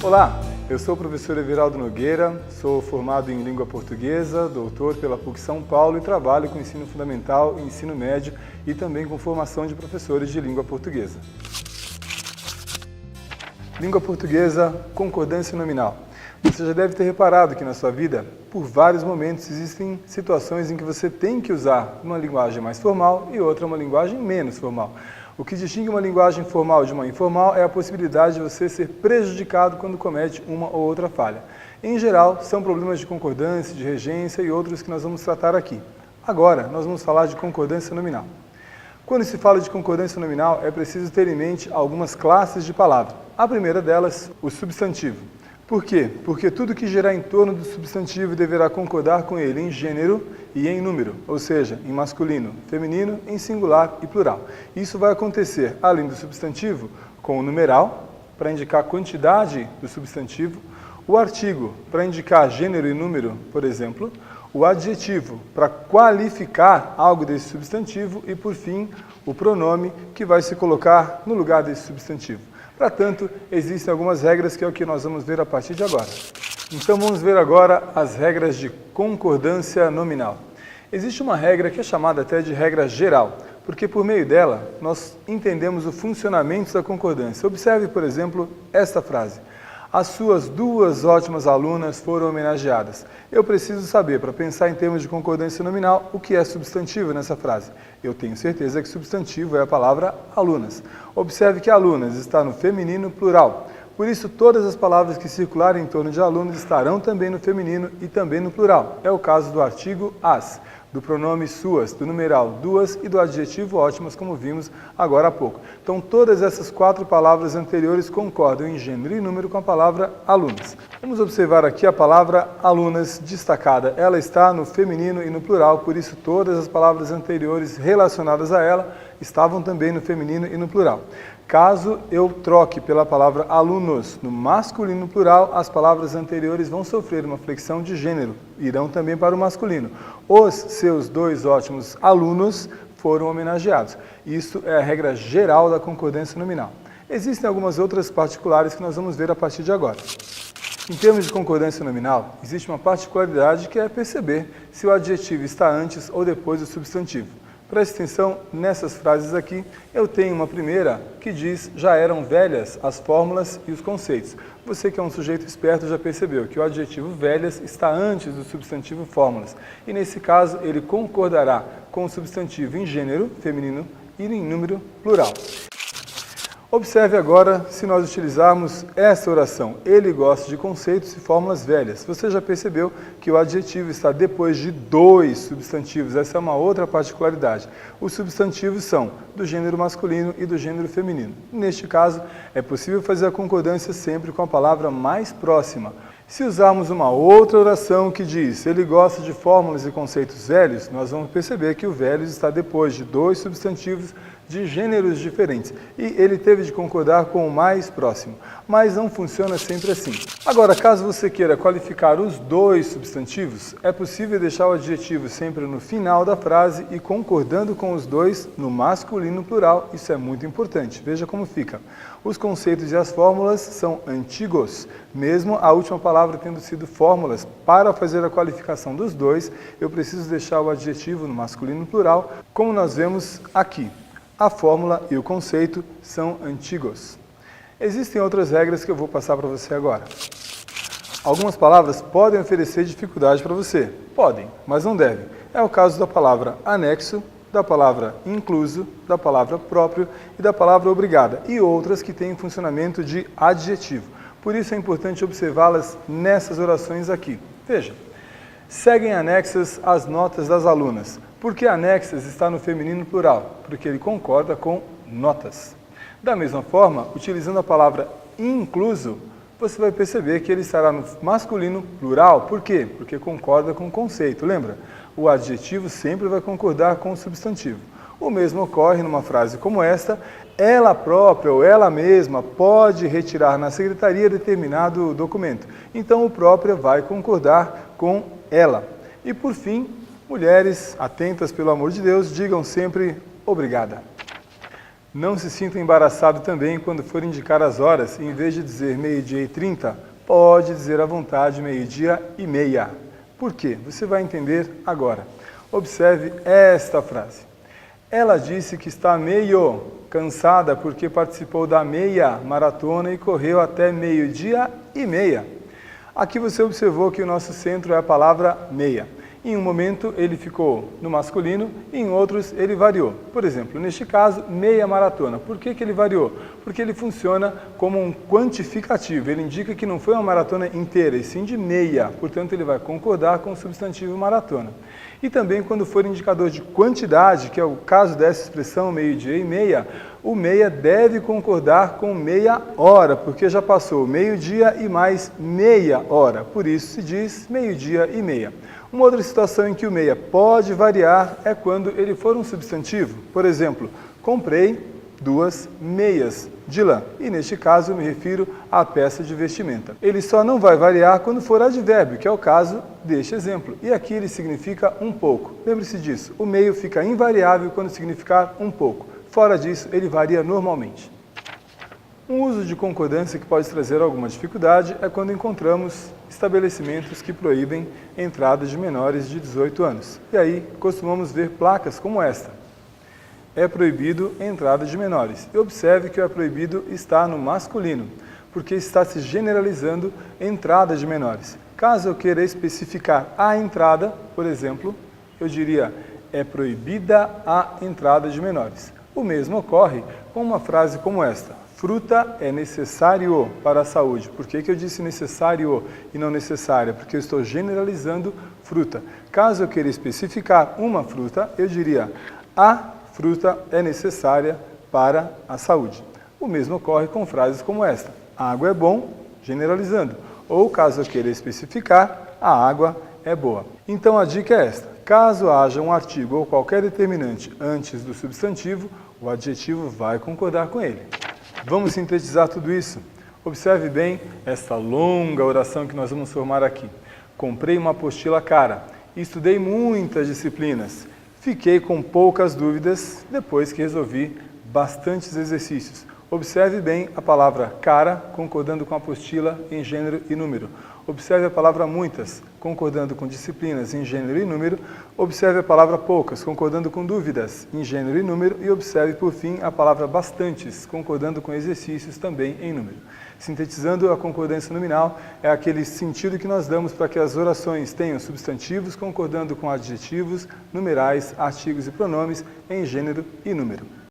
Olá, eu sou o professor Everaldo Nogueira, sou formado em língua portuguesa, doutor pela PUC São Paulo e trabalho com ensino fundamental e ensino médio e também com formação de professores de língua portuguesa. Língua portuguesa, concordância nominal. Você já deve ter reparado que na sua vida, por vários momentos, existem situações em que você tem que usar uma linguagem mais formal e outra uma linguagem menos formal. O que distingue uma linguagem formal de uma informal é a possibilidade de você ser prejudicado quando comete uma ou outra falha. Em geral, são problemas de concordância, de regência e outros que nós vamos tratar aqui. Agora, nós vamos falar de concordância nominal. Quando se fala de concordância nominal, é preciso ter em mente algumas classes de palavra. A primeira delas, o substantivo. Por quê? Porque tudo que girar em torno do substantivo deverá concordar com ele em gênero e em número, ou seja, em masculino, feminino, em singular e plural. Isso vai acontecer, além do substantivo, com o numeral, para indicar a quantidade do substantivo, o artigo, para indicar gênero e número, por exemplo, o adjetivo, para qualificar algo desse substantivo e, por fim, o pronome, que vai se colocar no lugar desse substantivo. Portanto, existem algumas regras que é o que nós vamos ver a partir de agora. Então vamos ver agora as regras de concordância nominal. Existe uma regra que é chamada até de regra geral, porque por meio dela nós entendemos o funcionamento da concordância. Observe, por exemplo, esta frase. As suas duas ótimas alunas foram homenageadas. Eu preciso saber, para pensar em termos de concordância nominal, o que é substantivo nessa frase. Eu tenho certeza que substantivo é a palavra alunas. Observe que alunas está no feminino plural. Por isso, todas as palavras que circularem em torno de alunos estarão também no feminino e também no plural. É o caso do artigo as, do pronome suas, do numeral duas e do adjetivo ótimas, como vimos agora há pouco. Então, todas essas quatro palavras anteriores concordam em gênero e número com a palavra alunas. Vamos observar aqui a palavra alunas destacada. Ela está no feminino e no plural, por isso todas as palavras anteriores relacionadas a ela estavam também no feminino e no plural. Caso eu troque pela palavra alunos no masculino e no plural, as palavras anteriores vão sofrer uma flexão de gênero, irão também para o masculino. Os seus dois ótimos alunos foram homenageados. Isso é a regra geral da concordância nominal. Existem algumas outras particulares que nós vamos ver a partir de agora. Em termos de concordância nominal, existe uma particularidade que é perceber se o adjetivo está antes ou depois do substantivo. Preste atenção nessas frases aqui. Eu tenho uma primeira que diz, já eram velhas as fórmulas e os conceitos. Você que é um sujeito esperto já percebeu que o adjetivo velhas está antes do substantivo fórmulas. E nesse caso ele concordará com o substantivo em gênero, feminino, e em número, plural. Observe agora se nós utilizarmos essa oração. Ele gosta de conceitos e fórmulas velhas. Você já percebeu que o adjetivo está depois de dois substantivos. Essa é uma outra particularidade. Os substantivos são do gênero masculino e do gênero feminino. Neste caso, é possível fazer a concordância sempre com a palavra mais próxima. Se usarmos uma outra oração que diz ele gosta de fórmulas e conceitos velhos, nós vamos perceber que o velhos está depois de dois substantivos de gêneros diferentes e ele teve de concordar com o mais próximo, mas não funciona sempre assim. Agora, caso você queira qualificar os dois substantivos, é possível deixar o adjetivo sempre no final da frase e concordando com os dois no masculino plural. Isso é muito importante. Veja como fica. Os conceitos e as fórmulas são antigos, mesmo a última palavra tendo sido fórmulas. Para fazer a qualificação dos dois, eu preciso deixar o adjetivo no masculino plural, como nós vemos aqui. A fórmula e o conceito são antigos. Existem outras regras que eu vou passar para você agora. Algumas palavras podem oferecer dificuldade para você. Podem, mas não devem. É o caso da palavra anexo, da palavra incluso, da palavra próprio e da palavra obrigada. E outras que têm funcionamento de adjetivo. Por isso é importante observá-las nessas orações aqui. Veja. Seguem anexas as notas das alunas. Por que anexas está no feminino plural? Porque ele concorda com notas. Da mesma forma, utilizando a palavra incluso, você vai perceber que ele estará no masculino plural. Por quê? Porque concorda com o conceito. Lembra? O adjetivo sempre vai concordar com o substantivo. O mesmo ocorre numa frase como esta, ela própria ou ela mesma pode retirar na secretaria determinado documento. Então, o própria vai concordar com ela. E por fim, mulheres, atentas pelo amor de Deus, digam sempre obrigada. Não se sinta embaraçado também quando for indicar as horas, em vez de dizer 12h30, pode dizer à vontade 12h30. Por quê? Você vai entender agora. Observe esta frase. Ela disse que está meio cansada porque participou da meia maratona e correu até 12h30. Aqui você observou que o nosso centro é a palavra meia. Em um momento ele ficou no masculino e em outros ele variou. Por exemplo, neste caso, meia maratona. Por que ele variou? Porque ele funciona como um quantificativo. Ele indica que não foi uma maratona inteira, e sim de meia. Portanto, ele vai concordar com o substantivo maratona. E também quando for indicador de quantidade, que é o caso dessa expressão 12h30, o meia deve concordar com meia hora, porque já passou meio-dia e mais meia hora. Por isso se diz 12h30. Uma outra situação em que o meia pode variar é quando ele for um substantivo. Por exemplo, comprei 2 meias de lã. E neste caso eu me refiro à peça de vestimenta. Ele só não vai variar quando for advérbio, que é o caso deste exemplo. E aqui ele significa um pouco. Lembre-se disso, o meio fica invariável quando significar um pouco. Fora disso, ele varia normalmente. Um uso de concordância que pode trazer alguma dificuldade é quando encontramos estabelecimentos que proíbem entrada de menores de 18 anos. E aí costumamos ver placas como esta. É proibido a entrada de menores. E observe que o é proibido está no masculino, porque está se generalizando entrada de menores. Caso eu queira especificar a entrada, por exemplo, eu diria é proibida a entrada de menores. O mesmo ocorre com uma frase como esta. Fruta é necessário para a saúde. Por que eu disse necessário e não necessária? Porque eu estou generalizando fruta. Caso eu queira especificar uma fruta, eu diria a fruta é necessária para a saúde. O mesmo ocorre com frases como esta. Água é bom, generalizando. Ou caso eu queira especificar, a água é boa. Então a dica é esta. Caso haja um artigo ou qualquer determinante antes do substantivo, o adjetivo vai concordar com ele. Vamos sintetizar tudo isso. Observe bem esta longa oração que nós vamos formar aqui. Comprei uma apostila cara, estudei muitas disciplinas, fiquei com poucas dúvidas depois que resolvi bastantes exercícios. Observe bem a palavra cara, concordando com a apostila em gênero e número. Observe a palavra muitas, concordando com disciplinas em gênero e número. Observe a palavra poucas, concordando com dúvidas em gênero e número. E observe, por fim, a palavra bastantes, concordando com exercícios também em número. Sintetizando, a concordância nominal é aquele sentido que nós damos para que as orações tenham substantivos concordando com adjetivos, numerais, artigos e pronomes em gênero e número.